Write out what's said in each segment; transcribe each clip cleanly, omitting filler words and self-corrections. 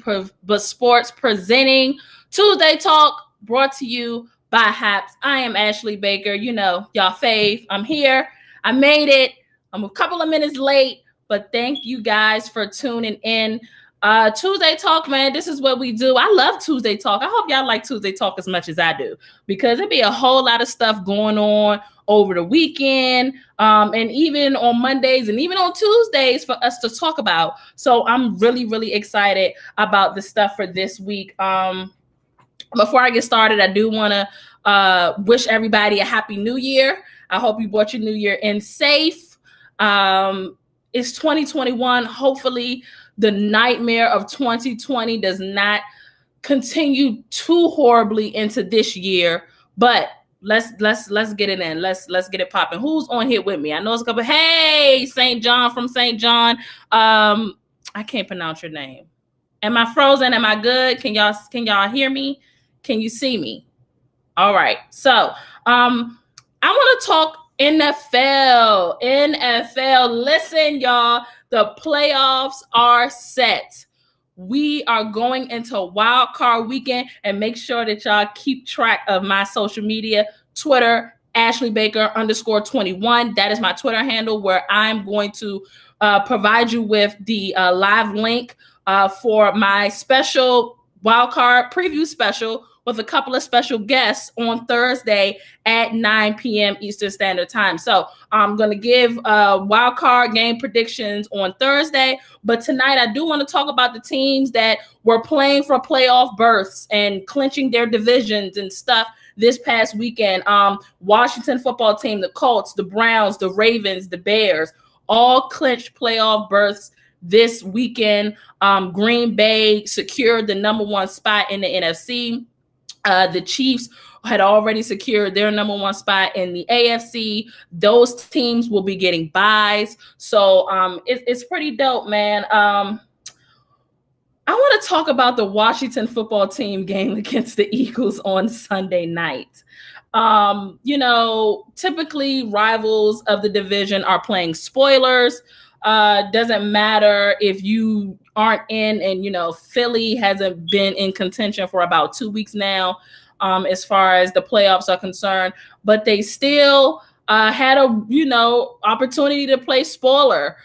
but Sports presenting Tuesday Talk, brought to you by Haps. I am Ashley Baker, y'all fave. I'm here. I made it. I'm a couple of minutes late, but thank you guys for tuning in. Tuesday Talk, man, this is what we do. I love Tuesday Talk. I hope y'all like Tuesday Talk as much as I do, because it'd be a whole lot of stuff going on over the weekend, and even on Mondays and even on Tuesdays for us to talk about. So I'm really, really excited about the stuff for this week. Before I get started, I do want to wish everybody a happy new year. I hope you brought your new year in safe. It's 2021. Hopefully the nightmare of 2020 does not continue too horribly into this year, but let's get it in. Let's get it popping. Who's on here with me? I know it's a couple. Hey, St. John from St. John. I can't pronounce your name. Am I frozen? Am I good? Can y'all hear me? Can you see me? All right. So I want to talk NFL. Listen, y'all, the playoffs are set. We are going into wild card weekend, and make sure that y'all keep track of my social media, Twitter, Ashley Baker _21. That is my Twitter handle, where I'm going to provide you with the live link for my special wild card preview special with a couple of special guests on Thursday at 9 p.m. Eastern Standard Time. So I'm going to give wild card game predictions on Thursday. But tonight I do want to talk about the teams that were playing for playoff berths and clinching their divisions and stuff this past weekend. Washington football team, the Colts, the Browns, the Ravens, the Bears, all clinched playoff berths this weekend. Green Bay secured the #1 spot in the NFC. The Chiefs had already secured their #1 spot in the AFC. Those teams will be getting byes. So it's pretty dope, man. I want to talk about the Washington football team game against the Eagles on Sunday night. Typically rivals of the division are playing spoilers. Doesn't matter if you aren't in, and Philly hasn't been in contention for about 2 weeks now, as far as the playoffs are concerned, but they still had a opportunity to play spoiler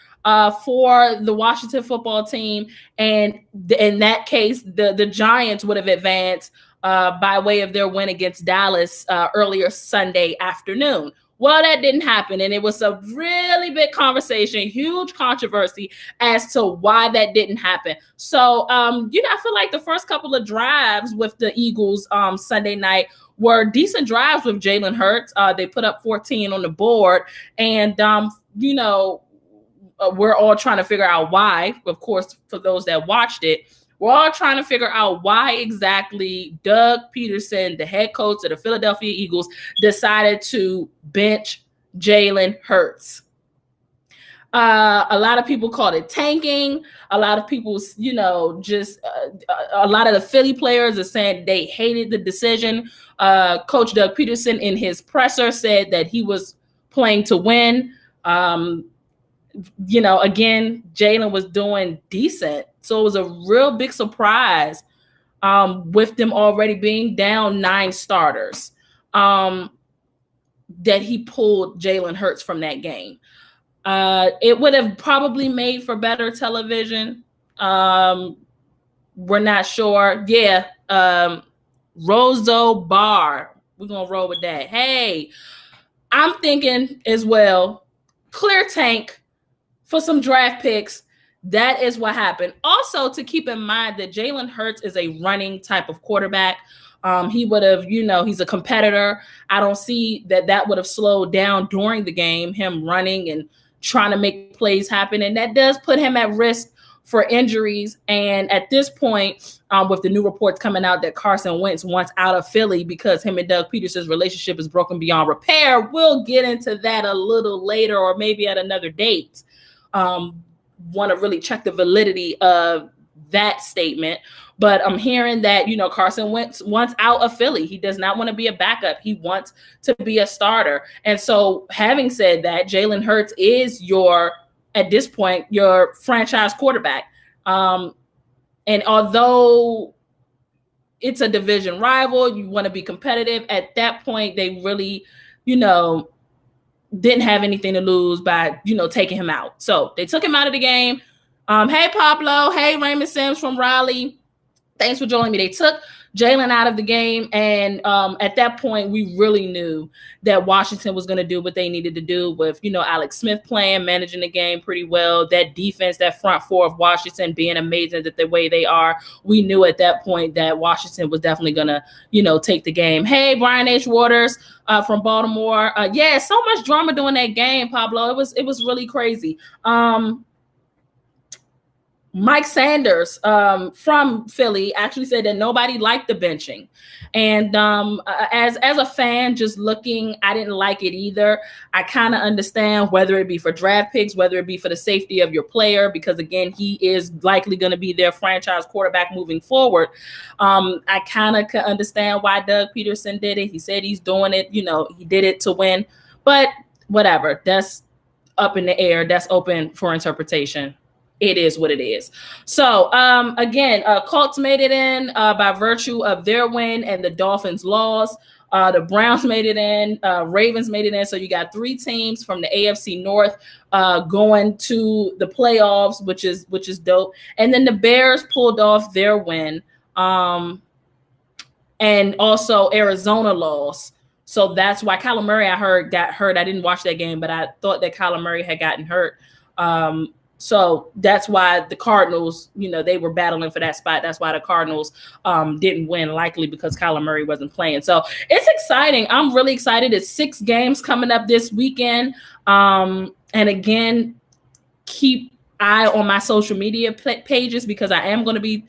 for the Washington football team, and in that case the Giants would have advanced by way of their win against Dallas earlier Sunday afternoon. Well, that didn't happen, and it was a really big conversation, huge controversy as to why that didn't happen. So, I feel like the first couple of drives with the Eagles Sunday night were decent drives with Jalen Hurts. They put up 14 on the board, and, we're all trying to figure out why. Of course, for those that watched it, we're all trying to figure out why exactly Doug Peterson, the head coach of the Philadelphia Eagles, decided to bench Jalen Hurts. A lot of people called it tanking. A lot of people, a lot of the Philly players are saying they hated the decision. Coach Doug Peterson in his presser said that he was playing to win. Again, Jalen was doing decent. So it was a real big surprise with them already being down 9 starters that he pulled Jalen Hurts from that game. It would have probably made for better television. We're not sure. Yeah. Rozo Bar. We're going to roll with that. Hey, I'm thinking as well, clear tank for some draft picks. That is what happened. Also, to keep in mind that Jalen Hurts is a running type of quarterback. He would have, he's a competitor. I don't see that would have slowed down during the game, him running and trying to make plays happen. And that does put him at risk for injuries. And at this point, with the new reports coming out that Carson Wentz wants out of Philly because him and Doug Peterson's relationship is broken beyond repair. We'll get into that a little later, or maybe at another date. Want to really check the validity of that statement. But I'm hearing that, Carson Wentz wants out of Philly. He does not want to be a backup. He wants to be a starter. And so having said that, Jalen Hurts is at this point, your franchise quarterback. And although it's a division rival, you want to be competitive. At that point, they really, didn't have anything to lose by, taking him out. So they took him out of the game. Hey, Pablo. Hey, Raymond Sims from Raleigh. Thanks for joining me. They took Jalen out of the game. And at that point, we really knew that Washington was going to do what they needed to do with, Alex Smith playing, managing the game pretty well. That defense, that front four of Washington being amazing the way they are. We knew at that point that Washington was definitely going to, take the game. Hey, Brian H. Waters from Baltimore. Yeah, so much drama during that game, Pablo. It was really crazy. Mike Sanders from Philly actually said that nobody liked the benching. And as a fan, just looking, I didn't like it either. I kind of understand whether it be for draft picks, whether it be for the safety of your player, because, again, he is likely going to be their franchise quarterback moving forward. I kind of could understand why Doug Peterson did it. He said he's doing it. He did it to win. But whatever. That's up in the air. That's open for interpretation. It is what it is. So, again, Colts made it in by virtue of their win and the Dolphins' loss. The Browns made it in. Ravens made it in. So you got 3 teams from the AFC North going to the playoffs, which is dope. And then the Bears pulled off their win. And also Arizona lost. So that's why Kyler Murray, I heard, got hurt. I didn't watch that game, but I thought that Kyler Murray had gotten hurt. So that's why the Cardinals, they were battling for that spot. That's why the Cardinals didn't win, likely because Kyler Murray wasn't playing. So it's exciting. I'm really excited. It's 6 games coming up this weekend. And again, keep eye on my social media pages, because I am going to be,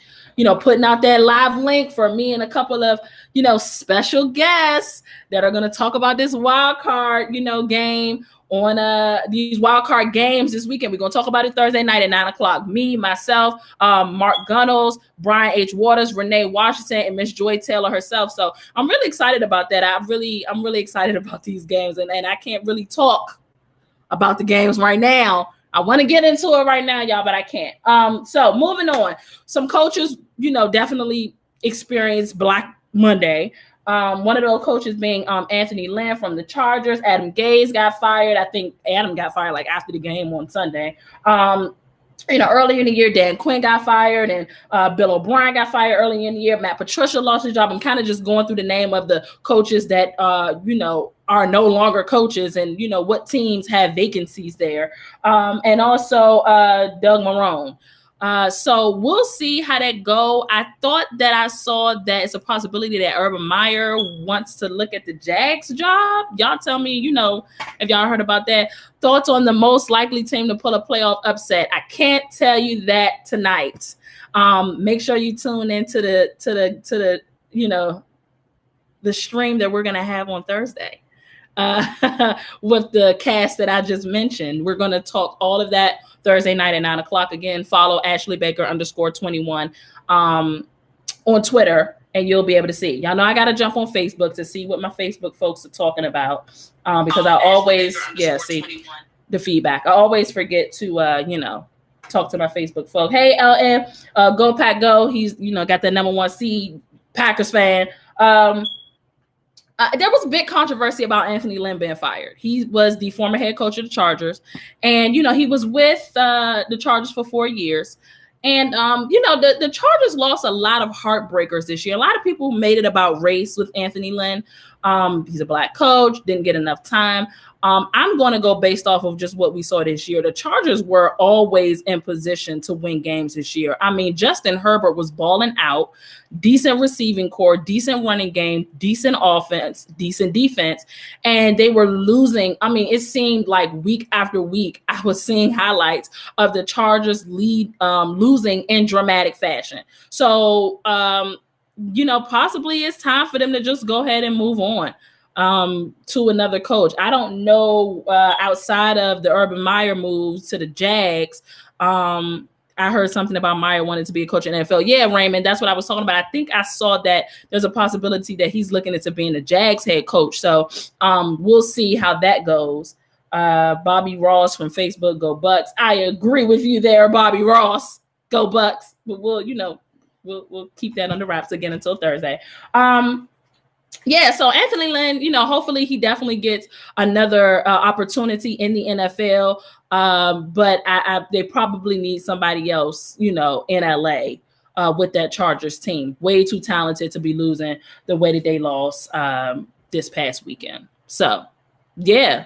putting out that live link for me and a couple of, special guests that are going to talk about this wild card, game on these wild card games this weekend. We're going to talk about it Thursday night at 9:00. Me, myself, Mark Gunnels, Brian H. Waters, Renee Washington, and Miss Joy Taylor herself. So I'm really excited about that. I'm really excited about these games, and I can't really talk about the games right now. I want to get into it right now, y'all, but I can't. So moving on, some coaches, definitely experienced Black Monday. One of those coaches being Anthony Lynn from the Chargers. Adam Gase got fired. I think Adam got fired after the game on Sunday. Earlier in the year, Dan Quinn got fired, and Bill O'Brien got fired early in the year. Matt Patricia lost his job. I'm kind of just going through the name of the coaches that are no longer coaches, and what teams have vacancies there. And also Doug Marrone. So we'll see how that go. I thought that I saw that it's a possibility that Urban Meyer wants to look at the Jags job. Y'all tell me, if y'all heard about that. Thoughts on the most likely team to pull a playoff upset. I can't tell you that tonight. Make sure you tune into the the stream that we're gonna have on Thursday. With the cast that I just mentioned. We're going to talk all of that Thursday night at 9:00. Again, follow Ashley Baker _21 on Twitter, and you'll be able to see. Y'all know I got to jump on Facebook to see what my Facebook folks are talking about, because I always, see the feedback. I always forget to, talk to my Facebook folk. Hey, LM, go Pack Go. He's, got the #1 seed, Packers fan. There was a big controversy about Anthony Lynn being fired. He was the former head coach of the Chargers, and he was with the Chargers for 4 years. And the Chargers lost a lot of heartbreakers this year. A lot of people made it about race with Anthony Lynn. He's a Black coach, didn't get enough time. I'm going to go based off of just what we saw this year. The Chargers were always in position to win games this year. I mean, Justin Herbert was balling out, decent receiving core, decent running game, decent offense, decent defense, and they were losing. I mean, it seemed like week after week, I was seeing highlights of the Chargers losing in dramatic fashion. So, possibly it's time for them to just go ahead and move on to another coach. I don't know, outside of the Urban Meyer moves to the Jags. I heard something about Meyer wanting to be a coach in the NFL. Yeah, Raymond, that's what I was talking about. I think I saw that there's a possibility that he's looking into being the Jags head coach. So we'll see how that goes. Bobby Ross from Facebook, go Bucks. I agree with you there, Bobby Ross. Go Bucks. But we'll, we'll keep that under wraps again until Thursday. Yeah, so Anthony Lynn, you know, hopefully he definitely gets another opportunity in the NFL. But they probably need somebody else, you know, in LA with that Chargers team. Way too talented to be losing the way that they lost this past weekend. So, yeah.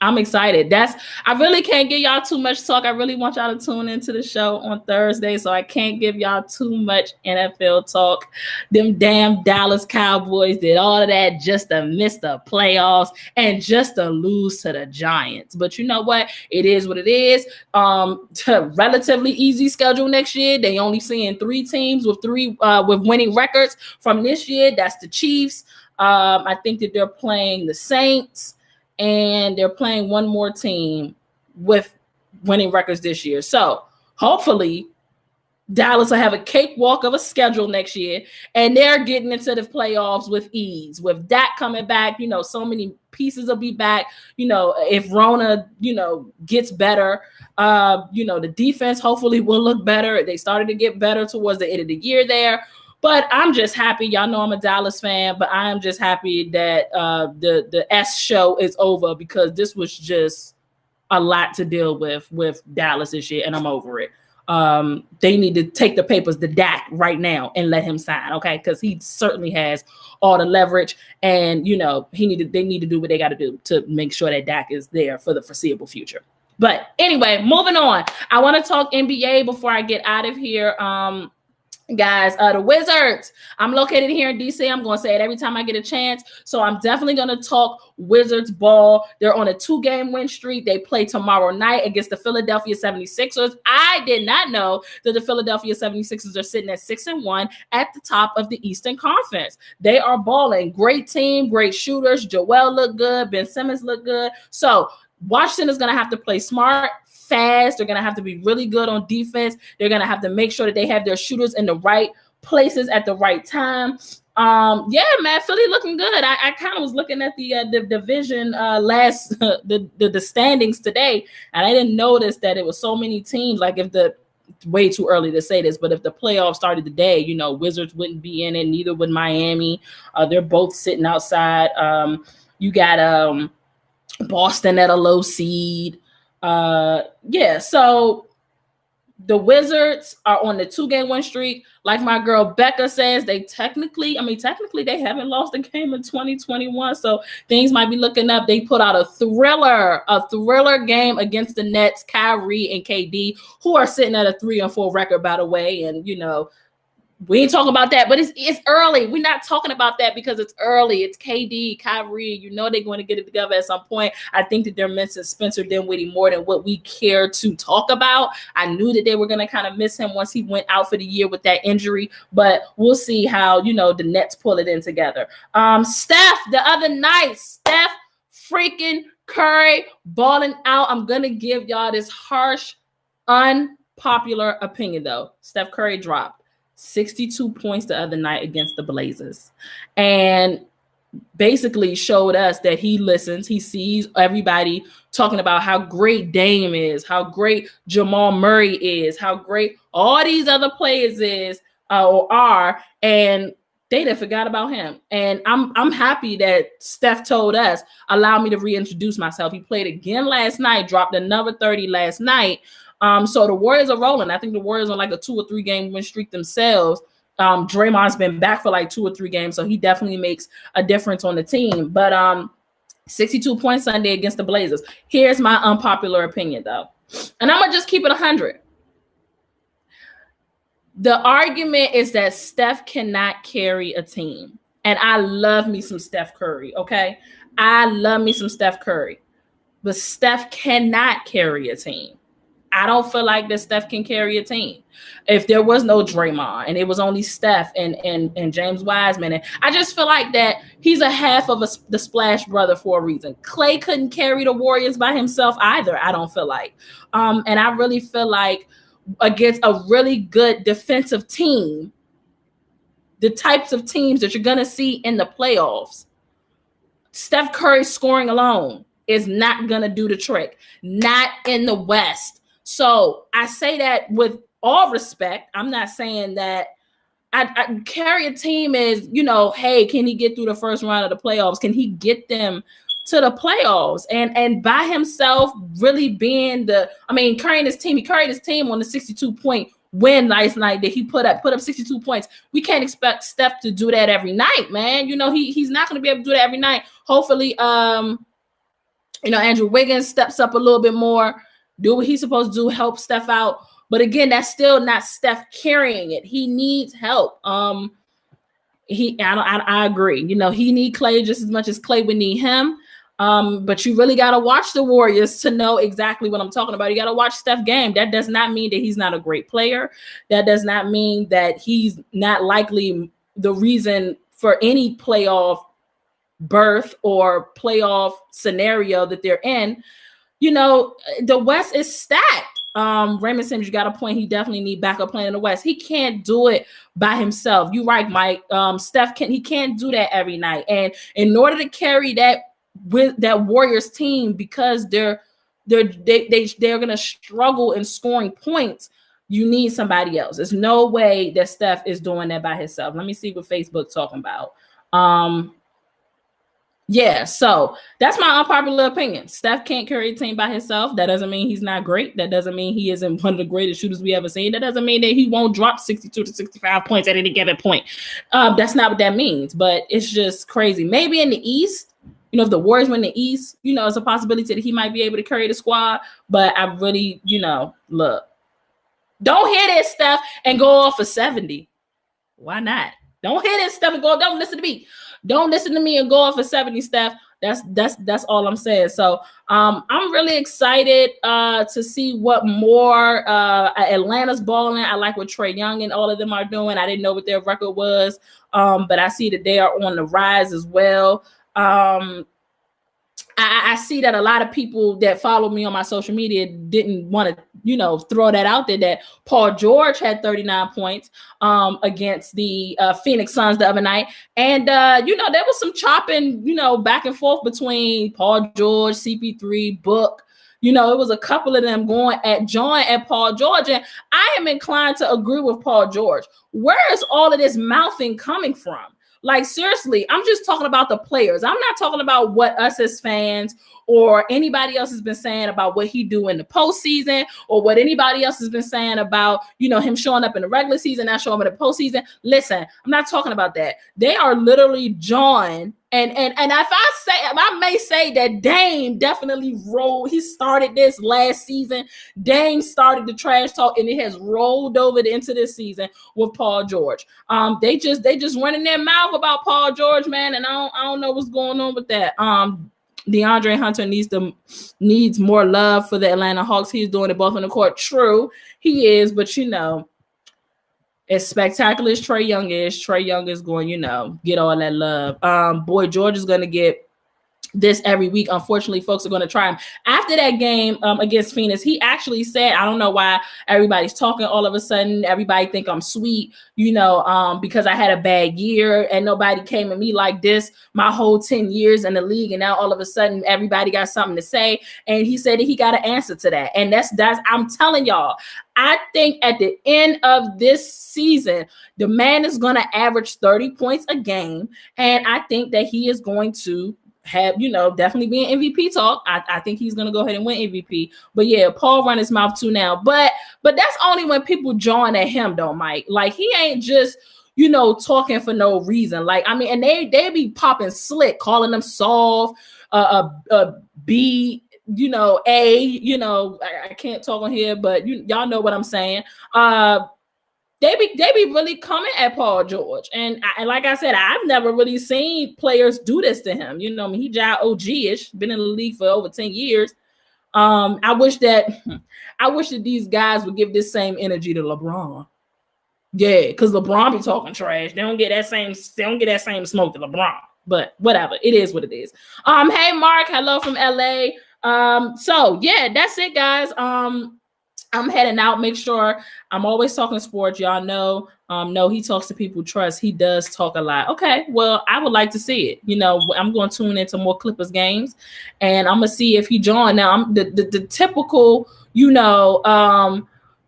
I'm excited. I really can't give y'all too much talk. I really want y'all to tune into the show on Thursday, so I can't give y'all too much NFL talk. Them damn Dallas Cowboys did all of that just to miss the playoffs and just to lose to the Giants. But you know what? It is what it is. Relatively easy schedule next year. They only seeing 3 teams with winning records from this year. That's the Chiefs. I think that they're playing the Saints. And they're playing one more team with winning records this year. So hopefully Dallas will have a cakewalk of a schedule next year, and they're getting into the playoffs with ease. With Dak coming back, you know, so many pieces will be back. You know, if Rona, you know, gets better, you know, the defense hopefully will look better. They started to get better towards the end of the year there. But I'm just happy. Y'all know I'm a Dallas fan, but I am just happy that the S show is over, because this was just a lot to deal with Dallas this year, and I'm over it. They need to take the papers to Dak right now and let him sign, okay? Because he certainly has all the leverage, and you know they need to do what they got to do to make sure that Dak is there for the foreseeable future. But anyway, moving on. I want to talk NBA before I get out of here. Guys, the Wizards. I'm located here in DC. I'm going to say it every time I get a chance. So I'm definitely going to talk Wizards ball. They're on a 2-game win streak. They play tomorrow night against the Philadelphia 76ers. I did not know that the Philadelphia 76ers are sitting at 6-1 at the top of the Eastern Conference. They are balling. Great team, great shooters. Joel looked good. Ben Simmons looked good. So Washington is going to have to play smart, fast. They're going to have to be really good on defense. They're going to have to make sure that they have their shooters in the right places at the right time. Yeah, man, Philly looking good. I kind of was looking at the division the standings today, and I didn't notice that it was so many teams. Like way too early to say this, but if the playoffs started today, you know, Wizards wouldn't be in it. Neither would Miami. They're both sitting outside. You got Boston at a low seed. Yeah, so the Wizards are on the 2-game win streak. Like my girl Becca says, they technically they haven't lost a game in 2021, so things might be looking up. They put out a thriller game against the Nets, Kyrie and KD, who are sitting at a 3-4 record, by the way. And you know, we ain't talking about that, but it's early. We're not talking about that because it's early. It's KD, Kyrie. You know they're going to get it together at some point. I think that they're missing Spencer Dinwiddie more than what we care to talk about. I knew that they were going to kind of miss him once he went out for the year with that injury, but we'll see how, you know, the Nets pull it in together. Steph, the other night, Steph freaking Curry balling out. I'm going to give y'all this harsh, unpopular opinion, though. Steph Curry dropped 62 points the other night against the Blazers, and basically showed us that he listens. He sees everybody talking about how great Dame is, how great Jamal Murray is, how great all these other players is or are, and they done forgot about him. And I'm happy that Steph told us, allow me to reintroduce myself. He played again last night, dropped another 30 last night. So the Warriors are rolling. I think the Warriors are like a 2 or 3 game win streak themselves. Draymond's been back for like 2 or 3 games, so he definitely makes a difference on the team. But 62 points Sunday against the Blazers. Here's my unpopular opinion, though, and I'm gonna just keep it 100. The argument is that Steph cannot carry a team, and I love me some Steph Curry. Okay, I love me some Steph Curry, but Steph cannot carry a team. I don't feel like that Steph can carry a team. If there was no Draymond and it was only Steph and James Wiseman, and I just feel like that he's a half of the Splash brother for a reason. Clay couldn't carry the Warriors by himself either, I don't feel like. And I really feel like against a really good defensive team, the types of teams that you're going to see in the playoffs, Steph Curry scoring alone is not going to do the trick. Not in the West. So I say that with all respect. I'm not saying that I carry a team is, you know, hey, can he get through the first round of the playoffs? Can he get them to the playoffs? And by himself really being carrying his team, he carried his team on the 62-point win last night that he put up 62 points. We can't expect Steph to do that every night, man. You know, he's not going to be able to do that every night. Hopefully, Andrew Wiggins steps up a little bit more, do what he's supposed to do, help Steph out. But again, that's still not Steph carrying it. He needs help. I agree. You know, he needs Klay just as much as Klay would need him. But you really got to watch the Warriors to know exactly what I'm talking about. You got to watch Steph game. That does not mean that he's not a great player. That does not mean that he's not likely the reason for any playoff berth or playoff scenario that they're in. You know, the West is stacked. Raymond Sims, you got a point. He definitely need backup plan in the West. He can't do it by himself. You're right, Mike. Steph can't do that every night. And in order to carry that with that Warriors team, because they're gonna struggle in scoring points, you need somebody else. There's no way that Steph is doing that by himself. Let me see what Facebook's talking about. Yeah, so that's my unpopular opinion. Steph can't carry a team by himself. That doesn't mean he's not great. That doesn't mean he isn't one of the greatest shooters we ever seen. That doesn't mean that he won't drop 62 to 65 points at any given point. That's not what that means, but it's just crazy. Maybe in the East, you know, if the Warriors win the East, you know, it's a possibility that he might be able to carry the squad. But I really, you know, look, don't hit it, Steph, and go off for 70. Why not? Don't hit it, Steph, and go. Don't listen to me. Don't listen to me and go off for 70, Steph. That's all I'm saying. So I'm really excited to see what more Atlanta's balling. I like what Trae Young and all of them are doing. I didn't know what their record was, but I see that they are on the rise as well. I see that a lot of people that follow me on my social media didn't want to, you know, throw that out there, that Paul George had 39 points against the Phoenix Suns the other night. And, you know, there was some chopping, you know, back and forth between Paul George, CP3, Book. You know, it was a couple of them going at John and Paul George. And I am inclined to agree with Paul George. Where is all of this mouthing coming from? Like, seriously, I'm just talking about the players. I'm not talking about what us as fans or anybody else has been saying about what he do in the postseason, or what anybody else has been saying about, you know, him showing up in the regular season, not showing up in the postseason. Listen, I'm not talking about that. They are literally John. And if I may say that Dame definitely rolled. He started this last season. Dame started the trash talk, and it has rolled over into this season with Paul George. They just running their mouth about Paul George, man, and I don't know what's going on with that. DeAndre Hunter needs more love for the Atlanta Hawks. He's doing it both on the court. True, he is, but you know, as spectacular as Trae Young is going, you know, get all that love. Boy George is going to get this every week. Unfortunately, folks are going to try him. After that game against Phoenix, he actually said, I don't know why everybody's talking all of a sudden. Everybody think I'm sweet, you know, because I had a bad year and nobody came at me like this my whole 10 years in the league. And now all of a sudden, everybody got something to say. And he said that he got an answer to that. And that's I'm telling y'all, I think at the end of this season, the man is going to average 30 points a game. And I think that he is going to have, you know, definitely be an MVP talk. I think he's going to go ahead and win MVP. But yeah, Paul run his mouth too now. But that's only when people join at him though, Mike. Like, he ain't just, you know, talking for no reason. Like, I mean, and they be popping slick, calling them soft, B, you know, A, you know, I can't talk on here, but y'all know what I'm saying. They be really coming at Paul George. And like I said, I've never really seen players do this to him. You know, I mean, he jive OG-ish, been in the league for over 10 years. I wish that these guys would give this same energy to LeBron. Yeah, because LeBron be talking trash. They don't get that same smoke to LeBron. But whatever, it is what it is. Hey Mark, hello from LA. So yeah, that's it, guys. I'm heading out. Make sure I'm always talking sports. Y'all know, no, he talks to people trust. He does talk a lot. Okay, well, I would like to see it. You know, I'm going to tune into more Clippers games, and I'm going to see if he joined. Now, I'm the typical, you know,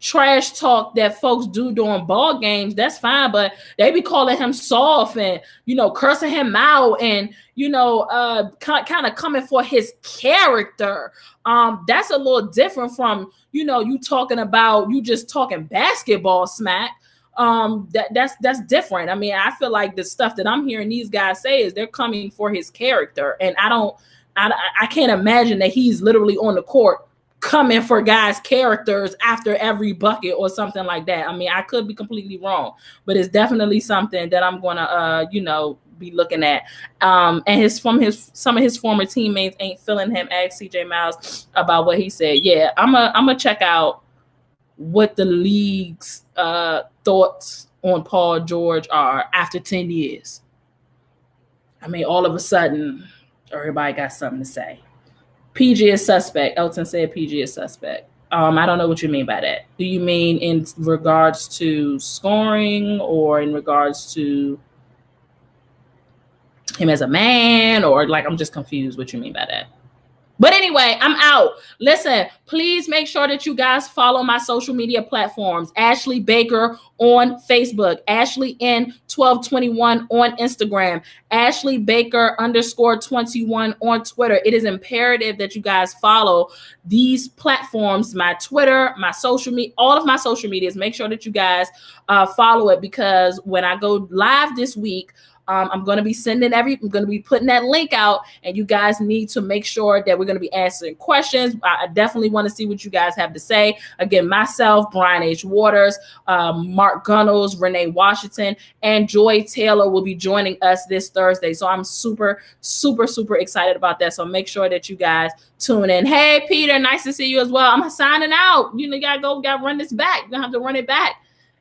trash talk that folks do during ball games, that's fine, but they be calling him soft and, you know, cursing him out and, you know, kind of coming for his character. That's a little different from, you know, you just talking basketball smack. That's different. I mean, I feel like the stuff that I'm hearing these guys say is they're coming for his character, and I can't imagine that he's literally on the court coming for guys' characters after every bucket or something like that. I mean, I could be completely wrong, but it's definitely something that I'm gonna you know, be looking at. And some of his former teammates ain't feeling him. Ask CJ Miles about what he said. Yeah, I'm gonna check out what the league's thoughts on Paul George are after 10 years. I mean, all of a sudden, everybody got something to say. PG is suspect. Elton said PG is suspect. I don't know what you mean by that. Do you mean in regards to scoring or in regards to him as a man, or like, I'm just confused what you mean by that. But anyway, I'm out. Listen, please make sure that you guys follow my social media platforms. Ashley Baker on Facebook, Ashley N1221 on Instagram, Ashley Baker _21 on Twitter. It is imperative that you guys follow these platforms, my Twitter, my social media, all of my social medias. Make sure that you guys follow it, because when I go live this week, I'm going to be putting that link out, and you guys need to make sure that we're going to be answering questions. I definitely want to see what you guys have to say. Again, myself, Brian H. Waters, Mark Gunnels, Renee Washington, and Joy Taylor will be joining us this Thursday. So I'm super, super, super excited about that. So make sure that you guys tune in. Hey, Peter, nice to see you as well. I'm signing out. You know, you got to run this back. You're going to have to run it back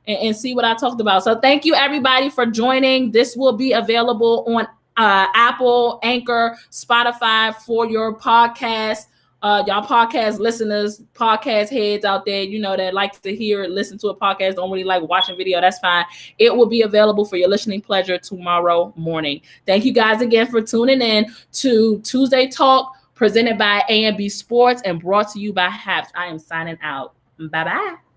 and see what I talked about. So thank you, everybody, for joining. This will be available on Apple, Anchor, Spotify for your podcast. Y'all podcast listeners, podcast heads out there, you know, that like to listen to a podcast, don't really like watching video, that's fine. It will be available for your listening pleasure tomorrow morning. Thank you guys again for tuning in to Tuesday Talk, presented by ANB Sports and brought to you by Haps. I am signing out. Bye-bye.